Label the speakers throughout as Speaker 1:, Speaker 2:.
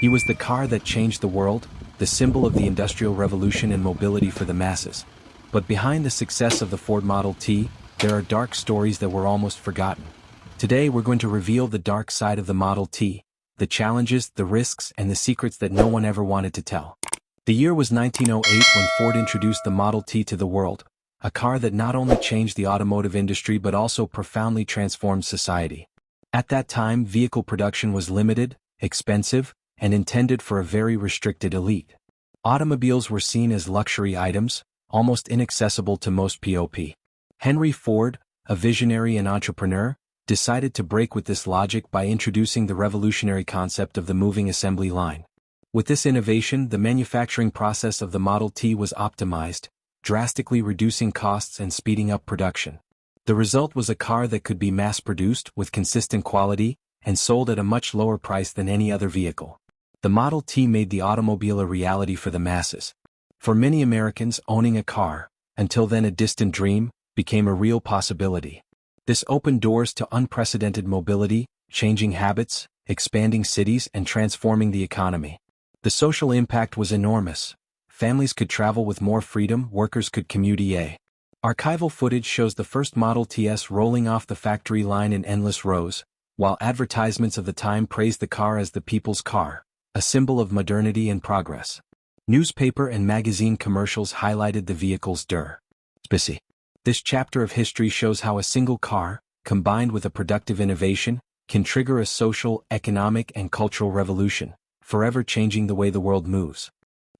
Speaker 1: He was the car that changed the world, the symbol of the Industrial Revolution and mobility for the masses. But behind the success of the Ford Model T, there are dark stories that were almost forgotten. Today we're going to reveal the dark side of the Model T, the challenges, the risks, and the secrets that no one ever wanted to tell. The year was 1908 when Ford introduced the Model T to the world, a car that not only changed the automotive industry but also profoundly transformed society. At that time, vehicle production was limited, expensive, and intended for a very restricted elite. Automobiles were seen as luxury items, almost inaccessible to most POP. Henry Ford, a visionary and entrepreneur, decided to break with this logic by introducing the revolutionary concept of the moving assembly line. With this innovation, the manufacturing process of the Model T was optimized, drastically reducing costs and speeding up production. The result was a car that could be mass-produced with consistent quality and sold at a much lower price than any other vehicle. The Model T made the automobile a reality for the masses. For many Americans, owning a car, until then a distant dream, became a real possibility. This opened doors to unprecedented mobility, changing habits, expanding cities, and transforming the economy. The social impact was enormous. Families could travel with more freedom, workers could commute EA. Archival footage shows the first Model Ts rolling off the factory line in endless rows, while advertisements of the time praised the car as the people's car, a symbol of modernity and progress. Newspaper and magazine commercials highlighted the vehicle's durability. This chapter of history shows how a single car, combined with a productive innovation, can trigger a social, economic, and cultural revolution, forever changing the way the world moves.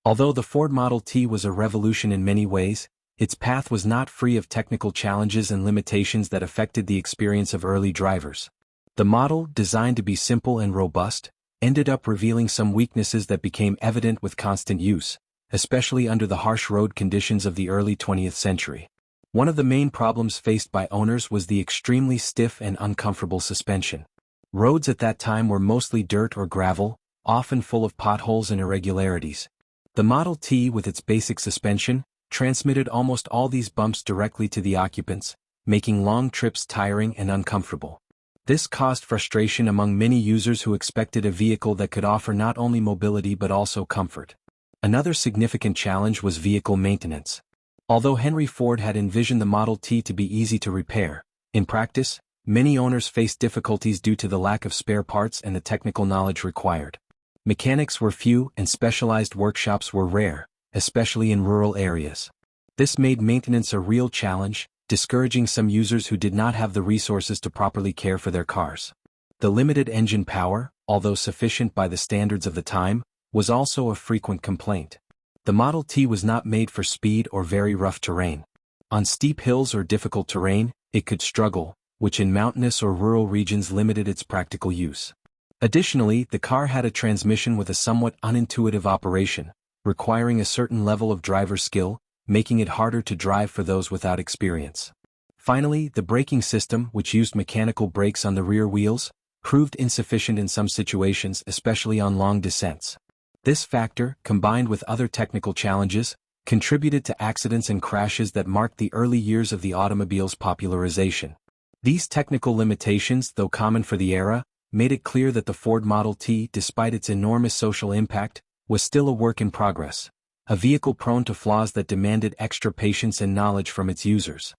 Speaker 1: Although the Ford Model T was a revolution in many ways, its path was not free of technical challenges and limitations that affected the experience of early drivers. The model, designed to be simple and robust, ended up revealing some weaknesses that became evident with constant use, especially under the harsh road conditions of the early 20th century. One of the main problems faced by owners was the extremely stiff and uncomfortable suspension. Roads at that time were mostly dirt or gravel, often full of potholes and irregularities. The Model T, with its basic suspension, transmitted almost all these bumps directly to the occupants, making long trips tiring and uncomfortable. This caused frustration among many users who expected a vehicle that could offer not only mobility but also comfort. Another significant challenge was vehicle maintenance. Although Henry Ford had envisioned the Model T to be easy to repair, in practice, many owners faced difficulties due to the lack of spare parts and the technical knowledge required. Mechanics were few and specialized workshops were rare, especially in rural areas. This made maintenance a real challenge, discouraging some users who did not have the resources to properly care for their cars. The limited engine power, although sufficient by the standards of the time, was also a frequent complaint. The Model T was not made for speed or very rough terrain. On steep hills or difficult terrain, it could struggle, which in mountainous or rural regions limited its practical use. Additionally, the car had a transmission with a somewhat unintuitive operation, requiring a certain level of driver skill, making it harder to drive for those without experience. Finally, the braking system, which used mechanical brakes on the rear wheels, proved insufficient in some situations, especially on long descents. This factor, combined with other technical challenges, contributed to accidents and crashes that marked the early years of the automobile's popularization. These technical limitations, though common for the era, made it clear that the Ford Model T, despite its enormous social impact, was still a work in progress, a vehicle prone to flaws that demanded extra patience and knowledge from its users.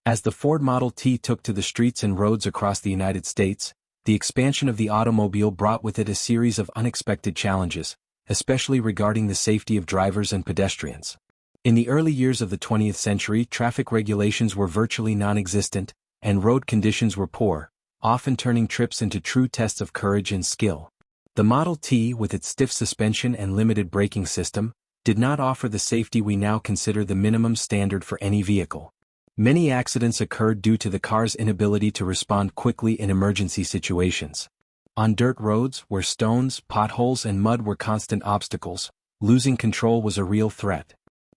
Speaker 1: As the Ford Model T took to the streets and roads across the United States, the expansion of the automobile brought with it a series of unexpected challenges, especially regarding the safety of drivers and pedestrians. In the early years of the 20th century, traffic regulations were virtually non-existent, and road conditions were poor, often turning trips into true tests of courage and skill. The Model T, with its stiff suspension and limited braking system, did not offer the safety we now consider the minimum standard for any vehicle. Many accidents occurred due to the car's inability to respond quickly in emergency situations. On dirt roads, where stones, potholes, and mud were constant obstacles, losing control was a real threat.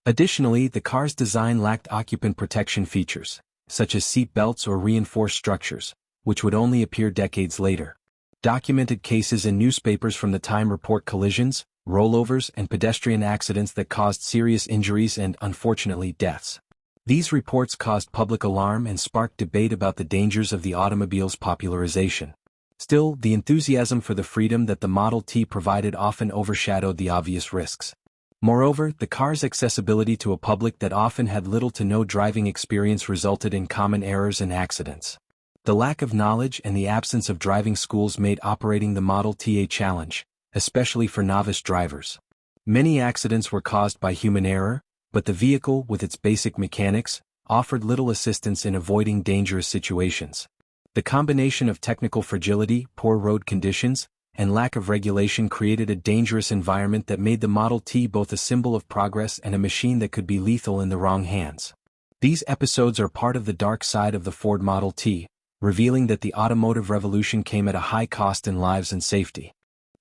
Speaker 1: Additionally, the car's design lacked occupant protection features, such as seat belts or reinforced structures, which would only appear decades later. Documented cases in newspapers from the time report collisions, rollovers, and pedestrian accidents that caused serious injuries and, unfortunately, deaths. These reports caused public alarm and sparked debate about the dangers of the automobile's popularization. Still, the enthusiasm for the freedom that the Model T provided often overshadowed the obvious risks. Moreover, the car's accessibility to a public that often had little to no driving experience resulted in common errors and accidents. The lack of knowledge and the absence of driving schools made operating the Model T a challenge, especially for novice drivers. Many accidents were caused by human error, but the vehicle, with its basic mechanics, offered little assistance in avoiding dangerous situations. The combination of technical fragility, poor road conditions, and lack of regulation created a dangerous environment that made the Model T both a symbol of progress and a machine that could be lethal in the wrong hands. These episodes are part of the dark side of the Ford Model T, revealing that the automotive revolution came at a high cost in lives and safety.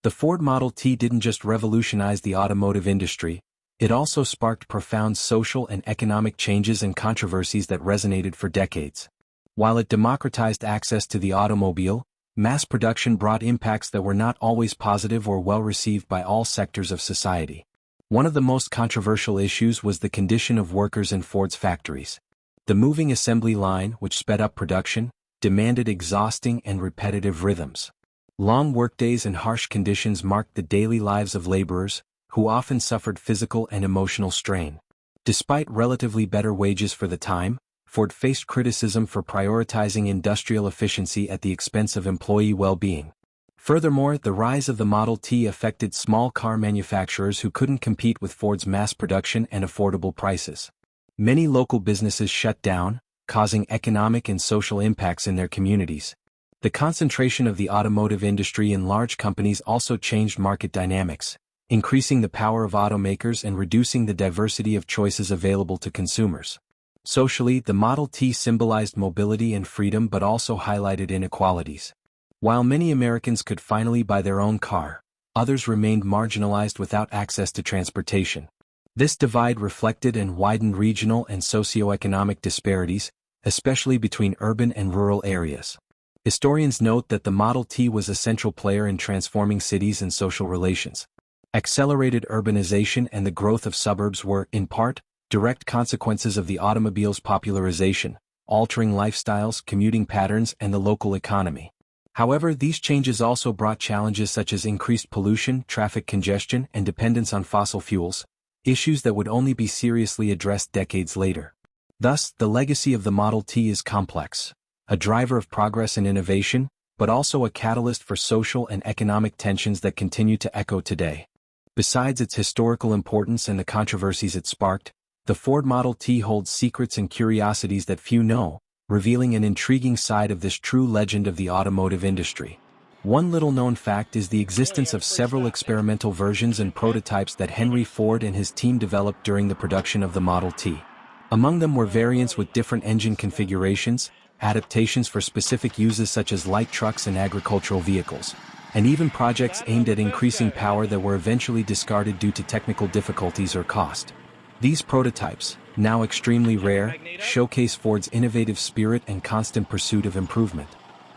Speaker 1: The Ford Model T didn't just revolutionize the automotive industry, it also sparked profound social and economic changes and controversies that resonated for decades. While it democratized access to the automobile, mass production brought impacts that were not always positive or well received by all sectors of society. One of the most controversial issues was the condition of workers in Ford's factories. The moving assembly line, which sped up production, demanded exhausting and repetitive rhythms. Long workdays and harsh conditions marked the daily lives of laborers, who often suffered physical and emotional strain. Despite relatively better wages for the time, Ford faced criticism for prioritizing industrial efficiency at the expense of employee well-being. Furthermore, the rise of the Model T affected small car manufacturers who couldn't compete with Ford's mass production and affordable prices. Many local businesses shut down, causing economic and social impacts in their communities. The concentration of the automotive industry in large companies also changed market dynamics, increasing the power of automakers and reducing the diversity of choices available to consumers. Socially, the Model T symbolized mobility and freedom but also highlighted inequalities. While many Americans could finally buy their own car, others remained marginalized without access to transportation. This divide reflected and widened regional and socioeconomic disparities, especially between urban and rural areas. Historians note that the Model T was a central player in transforming cities and social relations. Accelerated urbanization and the growth of suburbs were, in part, direct consequences of the automobile's popularization, altering lifestyles, commuting patterns, and the local economy. However, these changes also brought challenges such as increased pollution, traffic congestion, and dependence on fossil fuels, issues that would only be seriously addressed decades later. Thus, the legacy of the Model T is complex, a driver of progress and innovation, but also a catalyst for social and economic tensions that continue to echo today. Besides its historical importance and the controversies it sparked, the Ford Model T holds secrets and curiosities that few know, revealing an intriguing side of this true legend of the automotive industry. One little-known fact is the existence of several experimental versions and prototypes that Henry Ford and his team developed during the production of the Model T. Among them were variants with different engine configurations, adaptations for specific uses such as light trucks and agricultural vehicles, and even projects aimed at increasing power that were eventually discarded due to technical difficulties or cost. These prototypes, now extremely rare, showcase Ford's innovative spirit and constant pursuit of improvement.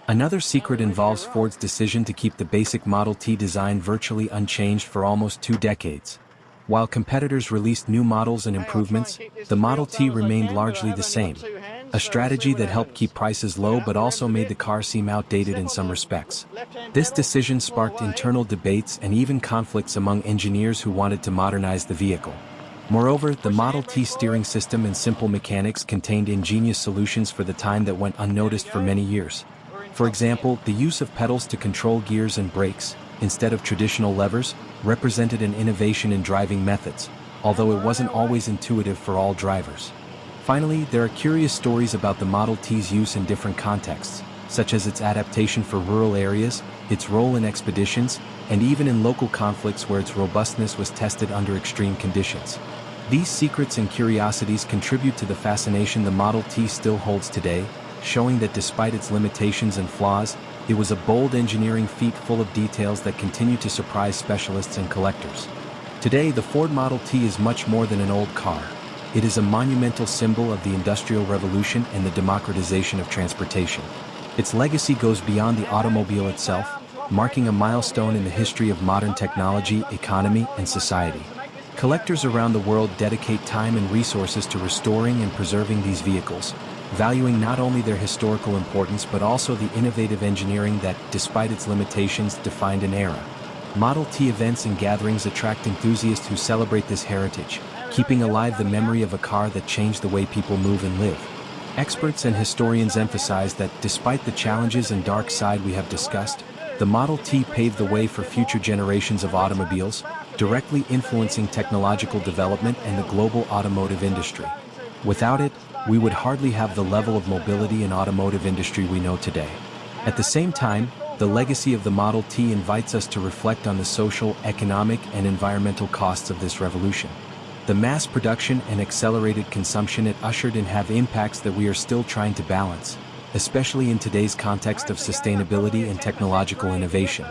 Speaker 1: Another secret involves Ford's decision to keep the basic Model T design virtually unchanged for almost 2 decades. While competitors released new models and improvements, the Model T remained largely the same, a strategy that helped keep prices low but also made the car seem outdated in some respects. This decision sparked internal debates and even conflicts among engineers who wanted to modernize the vehicle. Moreover, the Model T steering system and simple mechanics contained ingenious solutions for the time that went unnoticed for many years. For example, the use of pedals to control gears and brakes, instead of traditional levers, represented an innovation in driving methods, although it wasn't always intuitive for all drivers. Finally, there are curious stories about the Model T's use in different contexts, such as its adaptation for rural areas, its role in expeditions, and even in local conflicts where its robustness was tested under extreme conditions. These secrets and curiosities contribute to the fascination the Model T still holds today, showing that despite its limitations and flaws, it was a bold engineering feat full of details that continue to surprise specialists and collectors. Today, the Ford Model T is much more than an old car. It is a monumental symbol of the Industrial Revolution and the democratization of transportation. Its legacy goes beyond the automobile itself, marking a milestone in the history of modern technology, economy, and society. Collectors around the world dedicate time and resources to restoring and preserving these vehicles, valuing not only their historical importance but also the innovative engineering that, despite its limitations, defined an era. Model T events and gatherings attract enthusiasts who celebrate this heritage, keeping alive the memory of a car that changed the way people move and live. Experts and historians emphasize that, despite the challenges and dark side we have discussed, the Model T paved the way for future generations of automobiles, directly influencing technological development and the global automotive industry. Without it, we would hardly have the level of mobility and automotive industry we know today. At the same time, the legacy of the Model T invites us to reflect on the social, economic, and environmental costs of this revolution. The mass production and accelerated consumption it ushered in have impacts that we are still trying to balance, especially in today's context of sustainability and technological innovation.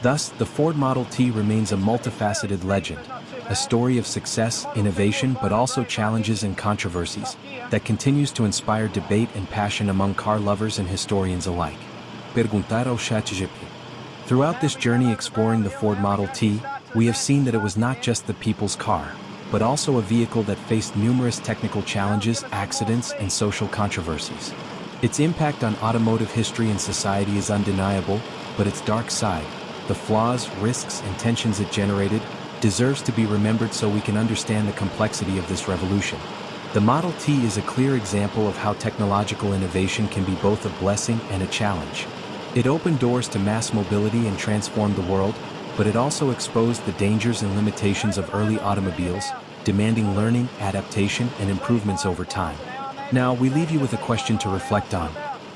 Speaker 1: Thus, the Ford Model T remains a multifaceted legend, a story of success, innovation, but also challenges and controversies that continues to inspire debate and passion among car lovers and historians alike. Perguntar ao ChatGPT. Throughout this journey exploring the Ford Model T, we have seen that it was not just the people's car, but also a vehicle that faced numerous technical challenges, accidents, and social controversies. Its impact on automotive history and society is undeniable, but its dark side, the flaws, risks, and tensions it generated, deserves to be remembered so we can understand the complexity of this revolution. The Model T is a clear example of how technological innovation can be both a blessing and a challenge. It opened doors to mass mobility and transformed the world, but it also exposed the dangers and limitations of early automobiles, demanding learning, adaptation, and improvements over time. Now, we leave you with a question to reflect on.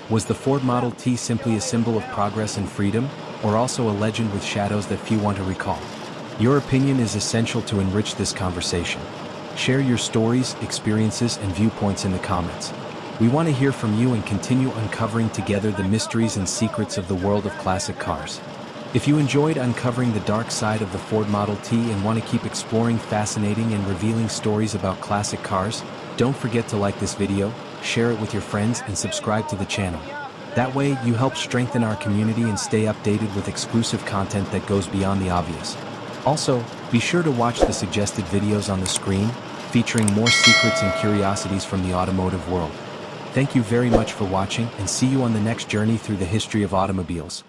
Speaker 1: Was the Ford Model T simply a symbol of progress and freedom, or also a legend with shadows that few want to recall? Your opinion is essential to enrich this conversation. Share your stories, experiences, and viewpoints in the comments. We want to hear from you and continue uncovering together the mysteries and secrets of the world of classic cars. If you enjoyed uncovering the dark side of the Ford Model T and want to keep exploring fascinating and revealing stories about classic cars, don't forget to like this video, share it with your friends, and subscribe to the channel. That way, you help strengthen our community and stay updated with exclusive content that goes beyond the obvious. Also, be sure to watch the suggested videos on the screen, featuring more secrets and curiosities from the automotive world. Thank you very much for watching, and see you on the next journey through the history of automobiles.